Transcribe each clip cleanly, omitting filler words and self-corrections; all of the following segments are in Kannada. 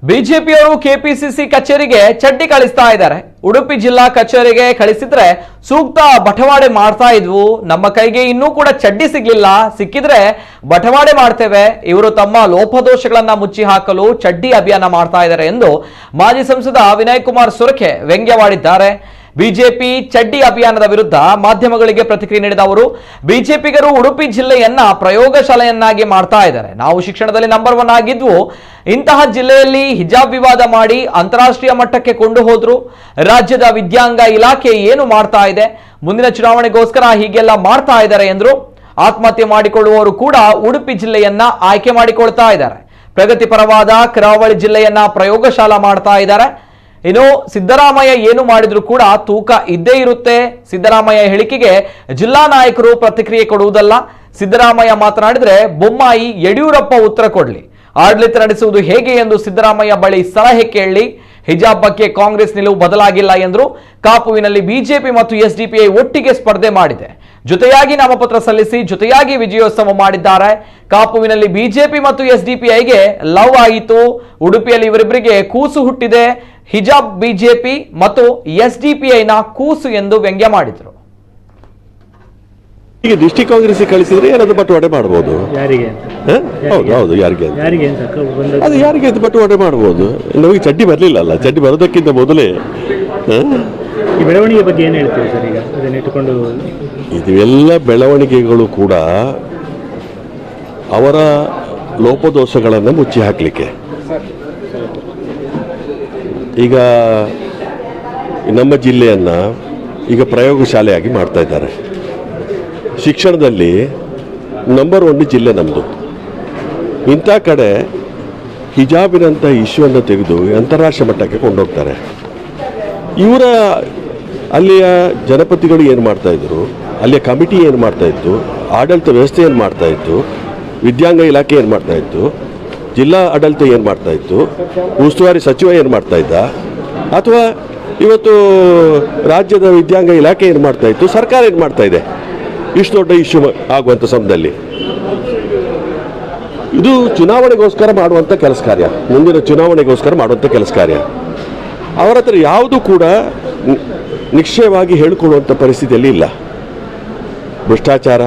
ಬಿಜೆಪಿಯವರು ಕೆಪಿಸಿಸಿ ಕಚೇರಿಗೆ ಚಡ್ಡಿ ಕಳಿಸ್ತಾ ಇದ್ದಾರೆ. ಉಡುಪಿ ಜಿಲ್ಲಾ ಕಚೇರಿಗೆ ಕಳಿಸಿದ್ರೆ ಸೂಕ್ತ ಬಟವಾಡೆ ಮಾಡ್ತಾ ಇದ್ವು. ನಮ್ಮ ಕೈಗೆ ಇನ್ನೂ ಕೂಡ ಚಡ್ಡಿ ಸಿಗ್ಲಿಲ್ಲ, ಸಿಕ್ಕಿದ್ರೆ ಬಟವಾಡೆ ಮಾಡ್ತೇವೆ. ಇವರು ತಮ್ಮ ಲೋಪದೋಷಗಳನ್ನ ಮುಚ್ಚಿ ಹಾಕಲು ಚಡ್ಡಿ ಅಭಿಯಾನ ಮಾಡ್ತಾ ಇದ್ದಾರೆ ಎಂದು ಮಾಜಿ ಸಂಸದ ವಿನಯ್ ಕುಮಾರ್ ಸೊರಕೆ ವ್ಯಂಗ್ಯವಾಡಿದ್ದಾರೆ. ಬಿಜೆಪಿ ಚಡ್ಡಿ ಅಭಿಯಾನದ ವಿರುದ್ಧ ಮಾಧ್ಯಮಗಳಿಗೆ ಪ್ರತಿಕ್ರಿಯೆ ನೀಡಿದ ಅವರು, ಬಿಜೆಪಿಗರು ಉಡುಪಿ ಜಿಲ್ಲೆಯನ್ನ ಪ್ರಯೋಗಶಾಲೆಯನ್ನಾಗಿ ಮಾಡ್ತಾ ಇದ್ದಾರೆ. ನಾವು ಶಿಕ್ಷಣದಲ್ಲಿ ನಂಬರ್ 1 ಆಗಿದ್ವು, ಇಂತಹ ಜಿಲ್ಲೆಯಲ್ಲಿ ಹಿಜಾಬ್ ವಿವಾದ ಮಾಡಿ ಅಂತಾರಾಷ್ಟ್ರೀಯ ಮಟ್ಟಕ್ಕೆ ಕೊಂಡು ಹೋದ್ರು. ರಾಜ್ಯದ ವಿದ್ಯಾಂಗ ಇಲಾಖೆ ಏನು ಮಾಡ್ತಾ ಇದೆ, ಮುಂದಿನ ಚುನಾವಣೆಗೋಸ್ಕರ ಹೀಗೆಲ್ಲ ಮಾಡ್ತಾ ಇದ್ದಾರೆ ಎಂದರು. ಆತ್ಮಹತ್ಯೆ ಮಾಡಿಕೊಳ್ಳುವವರು ಕೂಡ ಉಡುಪಿ ಜಿಲ್ಲೆಯನ್ನ ಆಯ್ಕೆ ಮಾಡಿಕೊಳ್ತಾ ಇದ್ದಾರೆ. ಪ್ರಗತಿಪರವಾದ ಕರಾವಳಿ ಜಿಲ್ಲೆಯನ್ನ ಪ್ರಯೋಗಶಾಲಾ ಮಾಡ್ತಾ ಇದ್ದಾರೆ. ಇನ್ನು ಸಿದ್ದರಾಮಯ್ಯ ಏನು ಮಾಡಿದ್ರು ಕೂಡ ತೂಕ ಇದ್ದೇ ಇರುತ್ತೆ. ಸಿದ್ದರಾಮಯ್ಯ ಹೇಳಿಕೆಗೆ ಜಿಲ್ಲಾ ನಾಯಕರು ಪ್ರತಿಕ್ರಿಯೆ ಕೊಡುವುದಲ್ಲ. ಸಿದ್ದರಾಮಯ್ಯ ಮಾತನಾಡಿದ್ರೆ ಬೊಮ್ಮಾಯಿ ಯಡಿಯೂರಪ್ಪ ಉತ್ತರ ಕೊಡಲಿ. ಆಡಳಿತ ನಡೆಸುವುದು ಹೇಗೆ ಎಂದು ಸಿದ್ದರಾಮಯ್ಯ ಬಳಿ ಸಲಹೆ ಕೇಳಲಿ. ಹಿಜಾಬ್ ಬಗ್ಗೆ ಕಾಂಗ್ರೆಸ್ ನಿಲುವು ಬದಲಾಗಿಲ್ಲ ಎಂದರು. ಕಾಪುವಿನಲ್ಲಿ ಬಿಜೆಪಿ ಮತ್ತು ಎಸ್ಡಿಪಿಐ ಒಟ್ಟಿಗೆ ಸ್ಪರ್ಧೆ ಮಾಡಿದೆ. ಜೊತೆಯಾಗಿ ನಾಮಪತ್ರ ಸಲ್ಲಿಸಿ ಜೊತೆಯಾಗಿ ವಿಜಯೋತ್ಸವ ಮಾಡಿದ್ದಾರೆ. ಕಾಪುವಿನಲ್ಲಿ ಬಿಜೆಪಿ ಮತ್ತು ಎಸ್ಡಿಪಿಐಗೆ ಲವ್ ಆಯಿತು. ಉಡುಪಿಯಲ್ಲಿ ಇವರಿಬ್ಬರಿಗೆ ಕೂಸು ಹುಟ್ಟಿದೆ. ಹಿಜಾಬ್ ಬಿಜೆಪಿ ಮತ್ತು ಎಸ್ಡಿಪಿಐನ ಕೂಸು ಎಂದು ವ್ಯಂಗ್ಯ ಮಾಡಿದರು. ಈಗ ಡಿಸ್ಟ್ರಿಕ್ಟ್ ಕಾಂಗ್ರೆಸ್ ಕಳಿಸಿದ್ರೆ ಏನಾದ್ರು ಬಟವಾಡೆ ಮಾಡಬಹುದು. ಹೌದು, ಯಾರಿಗೆ ಅದು ಯಾರಿಗೆ ಅದು ಬಟವಾಡೆ ಮಾಡಬಹುದು. ನಮಗೆ ಚಡ್ಡಿ ಬರಲಿಲ್ಲ ಅಲ್ಲ, ಚಡ್ಡಿ ಬರೋದಕ್ಕಿಂತ ಮೊದಲೇ ಈ ಬೆಳವಣಿಗೆ ಬಗ್ಗೆ ಏನು ಹೇಳ್ತೀವಿ ಸರ್? ಈಗ ಅದನ್ನ ಇಟ್ಟುಕೊಂಡು ಇದೆಲ್ಲ ಬೆಳವಣಿಗೆಗಳು ಕೂಡ ಅವರ ಲೋಪದೋಷಗಳನ್ನು ಮುಚ್ಚಿ ಹಾಕಲಿಕ್ಕೆ. ಈಗ ನಮ್ಮ ಜಿಲ್ಲೆಯನ್ನು ಈಗ ಪ್ರಯೋಗಶಾಲೆಯಾಗಿ ಮಾಡ್ತಾ ಇದ್ದಾರೆ. ಶಿಕ್ಷಣದಲ್ಲಿ ನಂಬರ್ 1 ಜಿಲ್ಲೆ ನಮ್ಮದು. ಇಂಥ ಕಡೆ ಹಿಜಾಬಿನಂಥ ಇಶ್ಯೂವನ್ನು ತೆಗೆದು ಅಂತಾರಾಷ್ಟ್ರೀಯ ಮಟ್ಟಕ್ಕೆ ಕೊಂಡೋಗ್ತಾರೆ. ಇವರ ಅಲ್ಲಿಯ ಜನಪತಿಗಳು ಏನು ಮಾಡ್ತಾಯಿದ್ರು, ಅಲ್ಲಿಯ ಕಮಿಟಿ ಏನು ಮಾಡ್ತಾಯಿತ್ತು, ಆಡಳಿತ ವ್ಯವಸ್ಥೆ ಏನು ಮಾಡ್ತಾಯಿತ್ತು, ವಿದ್ಯಾಂಗ ಇಲಾಖೆ ಏನು ಮಾಡ್ತಾಯಿತ್ತು, ಜಿಲ್ಲಾ ಆಡಳಿತ ಏನು ಮಾಡ್ತಾಯಿತ್ತು, ಉಸ್ತುವಾರಿ ಸಚಿವ ಏನು ಮಾಡ್ತಾಯಿದ್ದ, ಅಥವಾ ಇವತ್ತು ರಾಜ್ಯದ ವಿದ್ಯಾಂಗ ಇಲಾಖೆ ಏನು ಮಾಡ್ತಾಯಿತ್ತು, ಸರ್ಕಾರ ಏನು ಮಾಡ್ತಾಯಿದೆ, ಇಷ್ಟು ದೊಡ್ಡ ಇಶ್ಯೂ ಆಗುವಂಥ ಸಮಯದಲ್ಲಿ ಇದು ಚುನಾವಣೆಗೋಸ್ಕರ ಮಾಡುವಂಥ ಕೆಲಸ ಕಾರ್ಯ, ಮುಂದಿನ ಚುನಾವಣೆಗೋಸ್ಕರ ಮಾಡುವಂಥ ಕೆಲಸ ಕಾರ್ಯ. ಅವರ ಹತ್ರ ಯಾವುದೂ ಕೂಡ ನಿಶ್ಚಯವಾಗಿ ಹೇಳಿಕೊಳ್ಳುವಂಥ ಪರಿಸ್ಥಿತಿಯಲ್ಲಿ ಇಲ್ಲ. ಭ್ರಷ್ಟಾಚಾರ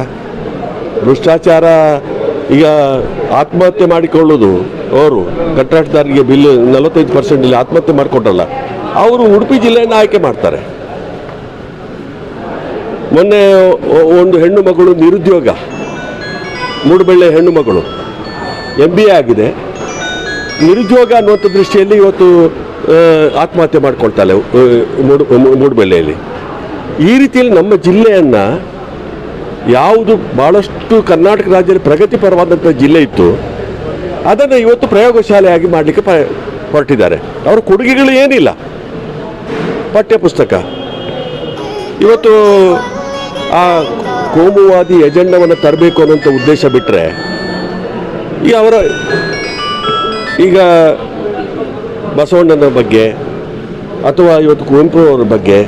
ಈಗ ಆತ್ಮಹತ್ಯೆ ಮಾಡಿಕೊಳ್ಳೋದು, ಅವರು ಕಂಟ್ರಾಕ್ಟ್ದಾರರಿಗೆ ಬಿಲ್ 45% ಆತ್ಮಹತ್ಯೆ ಮಾಡಿಕೊಟ್ರಲ್ಲ, ಅವರು ಉಡುಪಿ ಜಿಲ್ಲೆಯನ್ನು ಆಯ್ಕೆ ಮಾಡ್ತಾರೆ. ಮೊನ್ನೆ ಒಂದು ಹೆಣ್ಣು ಮಗಳು ನಿರುದ್ಯೋಗ, ಮೂಡುಬೆಳ್ಳೆ ಹೆಣ್ಣು ಮಗಳು MBA ಆಗಿದೆ, ನಿರುದ್ಯೋಗ ಅನ್ನುವಂಥ ದೃಷ್ಟಿಯಲ್ಲಿ ಇವತ್ತು ಆತ್ಮಹತ್ಯೆ ಮಾಡಿಕೊಳ್ತಾಳೆ ಮೂಡುಬೆಳ್ಳೆಯಲ್ಲಿ. ಈ ರೀತಿಯಲ್ಲಿ ನಮ್ಮ ಜಿಲ್ಲೆಯನ್ನು ಯಾವುದು ಭಾಳಷ್ಟು ಕರ್ನಾಟಕ ರಾಜ್ಯದಲ್ಲಿ ಪ್ರಗತಿಪರವಾದಂಥ ಜಿಲ್ಲೆ ಇತ್ತು, ಅದನ್ನು ಇವತ್ತು ಪ್ರಯೋಗಶಾಲೆಯಾಗಿ ಮಾಡಲಿಕ್ಕೆ ಹೊರಟಿದ್ದಾರೆ. ಅವರ ಕೊಡುಗೆಗಳು ಏನಿಲ್ಲ. ಪಠ್ಯಪುಸ್ತಕ ಇವತ್ತು ಆ ಕೋಮುವಾದಿ ಎಜೆಂಡವನ್ನು ತರಬೇಕು ಅನ್ನೋಂಥ ಉದ್ದೇಶ ಬಿಟ್ಟರೆ ಈಗ ಬಸವಣ್ಣನ ಬಗ್ಗೆ ಅಥವಾ ಇವತ್ತು ಕುವೆಂಪು ಅವರ ಬಗ್ಗೆ